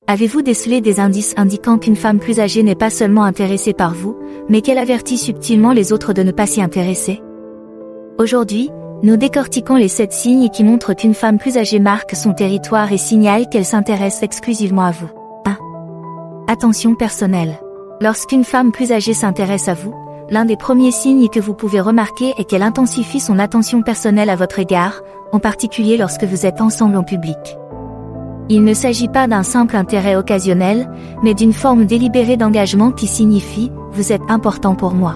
Avez-vous décelé des indices indiquant qu'une femme plus âgée n'est pas seulement intéressée par vous, mais qu'elle avertit subtilement les autres de ne pas s'y intéresser? Aujourd'hui, nous décortiquons les 7 signes qui montrent qu'une femme plus âgée marque son territoire et signale qu'elle s'intéresse exclusivement à vous. 1. Attention personnelle. Lorsqu'une femme plus âgée s'intéresse à vous, l'un des premiers signes que vous pouvez remarquer est qu'elle intensifie son attention personnelle à votre égard, en particulier lorsque vous êtes ensemble en public. Il ne s'agit pas d'un simple intérêt occasionnel, mais d'une forme délibérée d'engagement qui signifie « vous êtes important pour moi ».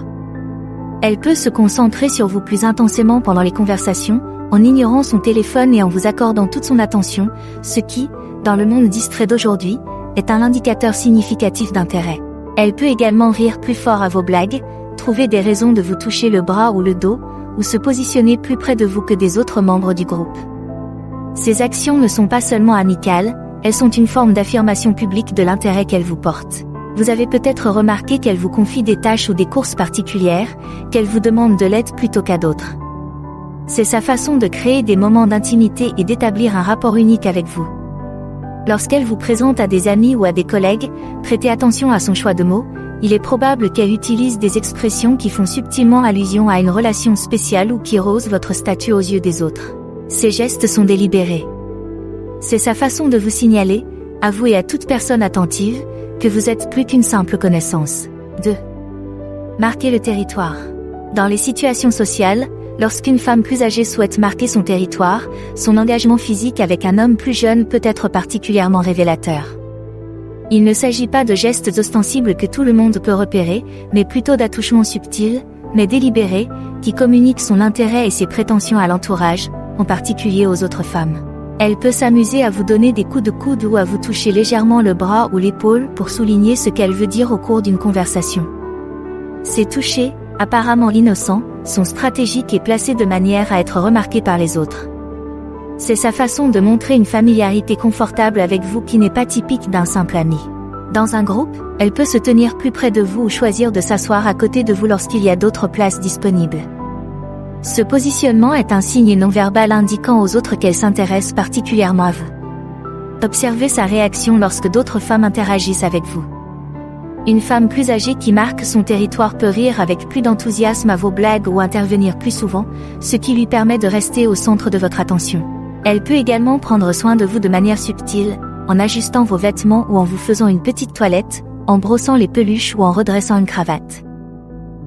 Elle peut se concentrer sur vous plus intensément pendant les conversations, en ignorant son téléphone et en vous accordant toute son attention, ce qui, dans le monde distrait d'aujourd'hui, est un indicateur significatif d'intérêt. Elle peut également rire plus fort à vos blagues, trouver des raisons de vous toucher le bras ou le dos, ou se positionner plus près de vous que des autres membres du groupe. Ces actions ne sont pas seulement amicales, elles sont une forme d'affirmation publique de l'intérêt qu'elle vous porte. Vous avez peut-être remarqué qu'elle vous confie des tâches ou des courses particulières, qu'elle vous demande de l'aide plutôt qu'à d'autres. C'est sa façon de créer des moments d'intimité et d'établir un rapport unique avec vous. Lorsqu'elle vous présente à des amis ou à des collègues, prêtez attention à son choix de mots, il est probable qu'elle utilise des expressions qui font subtilement allusion à une relation spéciale ou qui rehaussent votre statut aux yeux des autres. Ces gestes sont délibérés. C'est sa façon de vous signaler, à vous et à toute personne attentive, que vous êtes plus qu'une simple connaissance. 2. Marquer le territoire. Dans les situations sociales, lorsqu'une femme plus âgée souhaite marquer son territoire, son engagement physique avec un homme plus jeune peut être particulièrement révélateur. Il ne s'agit pas de gestes ostensibles que tout le monde peut repérer, mais plutôt d'attouchements subtils, mais délibérés, qui communiquent son intérêt et ses prétentions à l'entourage, en particulier aux autres femmes. Elle peut s'amuser à vous donner des coups de coude ou à vous toucher légèrement le bras ou l'épaule pour souligner ce qu'elle veut dire au cours d'une conversation. Ces touchés, apparemment innocents, sont stratégiques et placés de manière à être remarqués par les autres. C'est sa façon de montrer une familiarité confortable avec vous qui n'est pas typique d'un simple ami. Dans un groupe, elle peut se tenir plus près de vous ou choisir de s'asseoir à côté de vous lorsqu'il y a d'autres places disponibles. Ce positionnement est un signe non-verbal indiquant aux autres qu'elle s'intéresse particulièrement à vous. Observez sa réaction lorsque d'autres femmes interagissent avec vous. Une femme plus âgée qui marque son territoire peut rire avec plus d'enthousiasme à vos blagues ou intervenir plus souvent, ce qui lui permet de rester au centre de votre attention. Elle peut également prendre soin de vous de manière subtile, en ajustant vos vêtements ou en vous faisant une petite toilette, en brossant les peluches ou en redressant une cravate.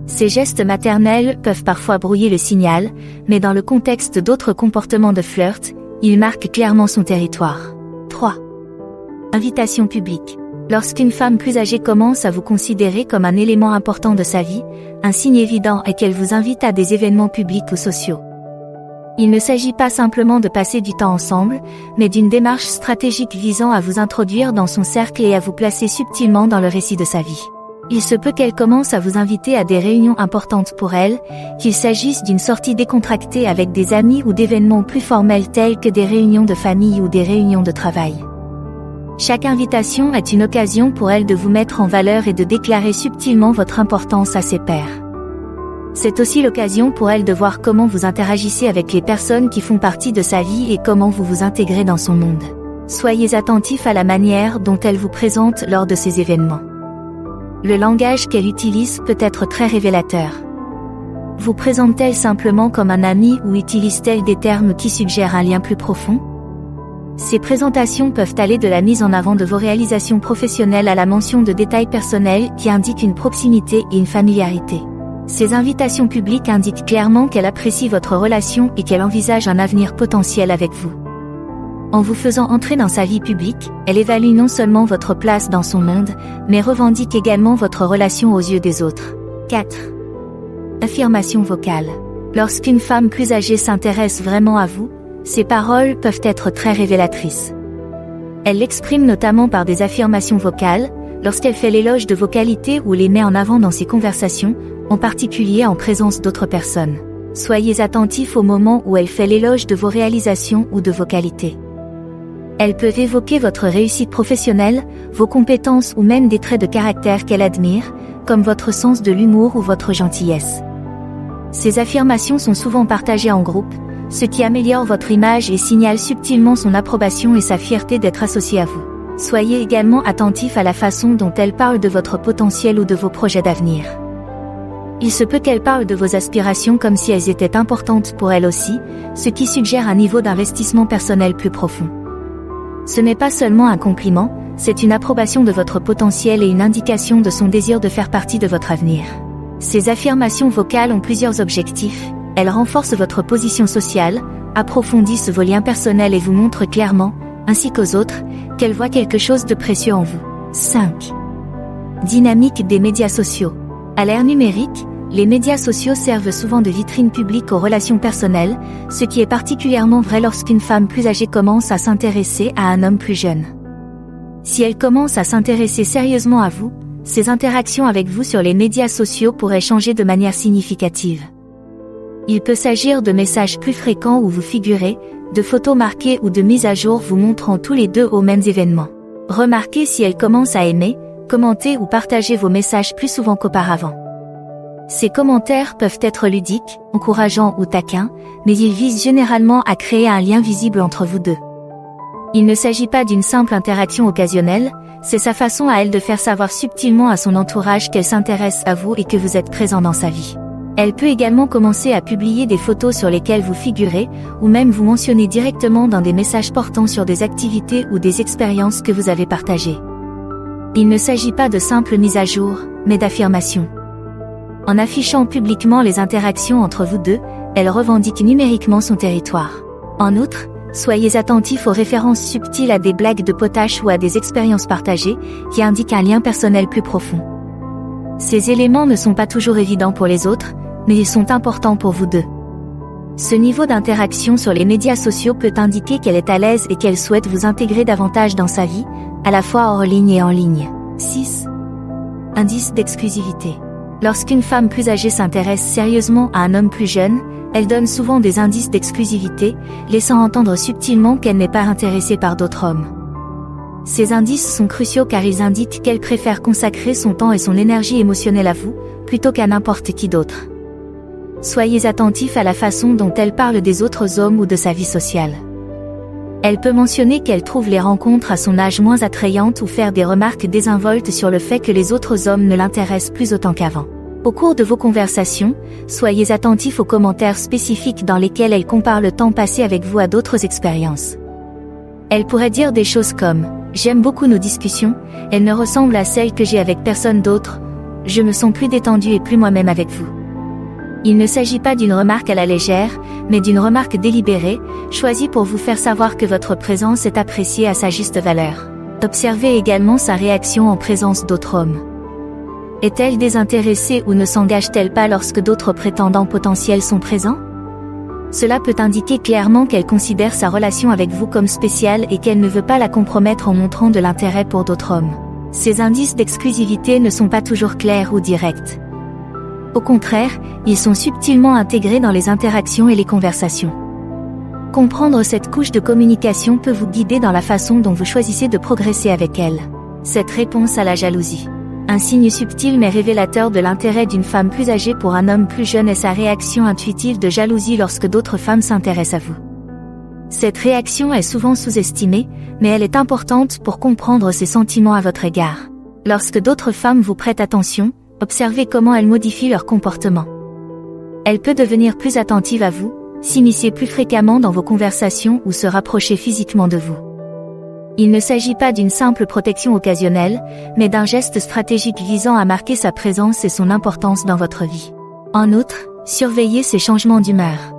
Ces gestes maternels peuvent parfois brouiller le signal, mais dans le contexte d'autres comportements de flirt, ils marquent clairement son territoire. 3. Invitation publique. Lorsqu'une femme plus âgée commence à vous considérer comme un élément important de sa vie, un signe évident est qu'elle vous invite à des événements publics ou sociaux. Il ne s'agit pas simplement de passer du temps ensemble, mais d'une démarche stratégique visant à vous introduire dans son cercle et à vous placer subtilement dans le récit de sa vie. Il se peut qu'elle commence à vous inviter à des réunions importantes pour elle, qu'il s'agisse d'une sortie décontractée avec des amis ou d'événements plus formels tels que des réunions de famille ou des réunions de travail. Chaque invitation est une occasion pour elle de vous mettre en valeur et de déclarer subtilement votre importance à ses pairs. C'est aussi l'occasion pour elle de voir comment vous interagissez avec les personnes qui font partie de sa vie et comment vous vous intégrez dans son monde. Soyez attentifs à la manière dont elle vous présente lors de ces événements. Le langage qu'elle utilise peut être très révélateur. Vous présente-t-elle simplement comme un ami ou utilise-t-elle des termes qui suggèrent un lien plus profond? Ces présentations peuvent aller de la mise en avant de vos réalisations professionnelles à la mention de détails personnels qui indiquent une proximité et une familiarité. Ces invitations publiques indiquent clairement qu'elle apprécie votre relation et qu'elle envisage un avenir potentiel avec vous. En vous faisant entrer dans sa vie publique, elle évalue non seulement votre place dans son monde, mais revendique également votre relation aux yeux des autres. 4. Affirmation vocale. Lorsqu'une femme plus âgée s'intéresse vraiment à vous, ses paroles peuvent être très révélatrices. Elle l'exprime notamment par des affirmations vocales, lorsqu'elle fait l'éloge de vos qualités ou les met en avant dans ses conversations, en particulier en présence d'autres personnes. Soyez attentifs au moment où elle fait l'éloge de vos réalisations ou de vos qualités. Elle peut évoquer votre réussite professionnelle, vos compétences ou même des traits de caractère qu'elle admire, comme votre sens de l'humour ou votre gentillesse. Ces affirmations sont souvent partagées en groupe, ce qui améliore votre image et signale subtilement son approbation et sa fierté d'être associée à vous. Soyez également attentif à la façon dont elle parle de votre potentiel ou de vos projets d'avenir. Il se peut qu'elle parle de vos aspirations comme si elles étaient importantes pour elle aussi, ce qui suggère un niveau d'investissement personnel plus profond. Ce n'est pas seulement un compliment, c'est une approbation de votre potentiel et une indication de son désir de faire partie de votre avenir. Ces affirmations vocales ont plusieurs objectifs. Elles renforcent votre position sociale, approfondissent vos liens personnels et vous montrent clairement, ainsi qu'aux autres, qu'elle voit quelque chose de précieux en vous. 5. Dynamique des médias sociaux. À l'ère numérique, les médias sociaux servent souvent de vitrine publique aux relations personnelles, ce qui est particulièrement vrai lorsqu'une femme plus âgée commence à s'intéresser à un homme plus jeune. Si elle commence à s'intéresser sérieusement à vous, ses interactions avec vous sur les médias sociaux pourraient changer de manière significative. Il peut s'agir de messages plus fréquents où vous figurez, de photos marquées ou de mises à jour vous montrant tous les deux aux mêmes événements. Remarquez si elle commence à aimer, commenter ou partager vos messages plus souvent qu'auparavant. Ces commentaires peuvent être ludiques, encourageants ou taquins, mais ils visent généralement à créer un lien visible entre vous deux. Il ne s'agit pas d'une simple interaction occasionnelle, c'est sa façon à elle de faire savoir subtilement à son entourage qu'elle s'intéresse à vous et que vous êtes présent dans sa vie. Elle peut également commencer à publier des photos sur lesquelles vous figurez, ou même vous mentionner directement dans des messages portant sur des activités ou des expériences que vous avez partagées. Il ne s'agit pas de simples mises à jour, mais d'affirmations. En affichant publiquement les interactions entre vous deux, elle revendique numériquement son territoire. En outre, soyez attentifs aux références subtiles à des blagues de potache ou à des expériences partagées, qui indiquent un lien personnel plus profond. Ces éléments ne sont pas toujours évidents pour les autres, mais ils sont importants pour vous deux. Ce niveau d'interaction sur les médias sociaux peut indiquer qu'elle est à l'aise et qu'elle souhaite vous intégrer davantage dans sa vie, à la fois hors ligne et en ligne. 6. Indice d'exclusivité. Lorsqu'une femme plus âgée s'intéresse sérieusement à un homme plus jeune, elle donne souvent des indices d'exclusivité, laissant entendre subtilement qu'elle n'est pas intéressée par d'autres hommes. Ces indices sont cruciaux car ils indiquent qu'elle préfère consacrer son temps et son énergie émotionnelle à vous, plutôt qu'à n'importe qui d'autre. Soyez attentifs à la façon dont elle parle des autres hommes ou de sa vie sociale. Elle peut mentionner qu'elle trouve les rencontres à son âge moins attrayantes ou faire des remarques désinvoltes sur le fait que les autres hommes ne l'intéressent plus autant qu'avant. Au cours de vos conversations, soyez attentifs aux commentaires spécifiques dans lesquels elle compare le temps passé avec vous à d'autres expériences. Elle pourrait dire des choses comme « J'aime beaucoup nos discussions, elles ne ressemblent à celles que j'ai avec personne d'autre, je me sens plus détendue et plus moi-même avec vous ». Il ne s'agit pas d'une remarque à la légère, mais d'une remarque délibérée, choisie pour vous faire savoir que votre présence est appréciée à sa juste valeur. Observez également sa réaction en présence d'autres hommes. Est-elle désintéressée ou ne s'engage-t-elle pas lorsque d'autres prétendants potentiels sont présents? Cela peut indiquer clairement qu'elle considère sa relation avec vous comme spéciale et qu'elle ne veut pas la compromettre en montrant de l'intérêt pour d'autres hommes. Ces indices d'exclusivité ne sont pas toujours clairs ou directs. Au contraire, ils sont subtilement intégrés dans les interactions et les conversations. Comprendre cette couche de communication peut vous guider dans la façon dont vous choisissez de progresser avec elle. Cette réponse à la jalousie. Un signe subtil mais révélateur de l'intérêt d'une femme plus âgée pour un homme plus jeune est sa réaction intuitive de jalousie lorsque d'autres femmes s'intéressent à vous. Cette réaction est souvent sous-estimée, mais elle est importante pour comprendre ses sentiments à votre égard. Lorsque d'autres femmes vous prêtent attention, observez comment elles modifient leur comportement. Elle peut devenir plus attentive à vous, s'immiscer plus fréquemment dans vos conversations ou se rapprocher physiquement de vous. Il ne s'agit pas d'une simple protection occasionnelle, mais d'un geste stratégique visant à marquer sa présence et son importance dans votre vie. En outre, surveillez ses changements d'humeur.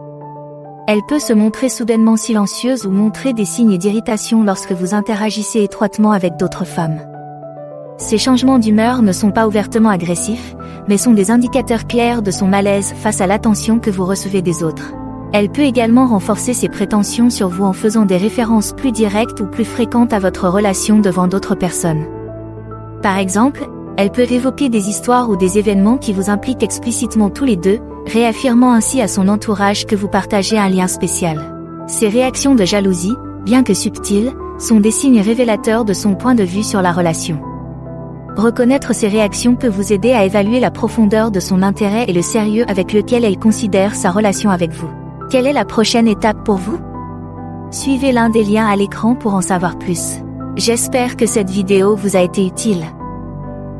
Elle peut se montrer soudainement silencieuse ou montrer des signes d'irritation lorsque vous interagissez étroitement avec d'autres femmes. Ces changements d'humeur ne sont pas ouvertement agressifs, mais sont des indicateurs clairs de son malaise face à l'attention que vous recevez des autres. Elle peut également renforcer ses prétentions sur vous en faisant des références plus directes ou plus fréquentes à votre relation devant d'autres personnes. Par exemple, elle peut évoquer des histoires ou des événements qui vous impliquent explicitement tous les deux, réaffirmant ainsi à son entourage que vous partagez un lien spécial. Ces réactions de jalousie, bien que subtiles, sont des signes révélateurs de son point de vue sur la relation. Reconnaître ces réactions peut vous aider à évaluer la profondeur de son intérêt et le sérieux avec lequel elle considère sa relation avec vous. Quelle est la prochaine étape pour vous? Suivez l'un des liens à l'écran pour en savoir plus. J'espère que cette vidéo vous a été utile.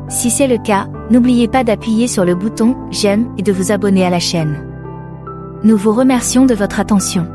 Si c'est le cas, n'oubliez pas d'appuyer sur le bouton « J'aime » et de vous abonner à la chaîne. Nous vous remercions de votre attention.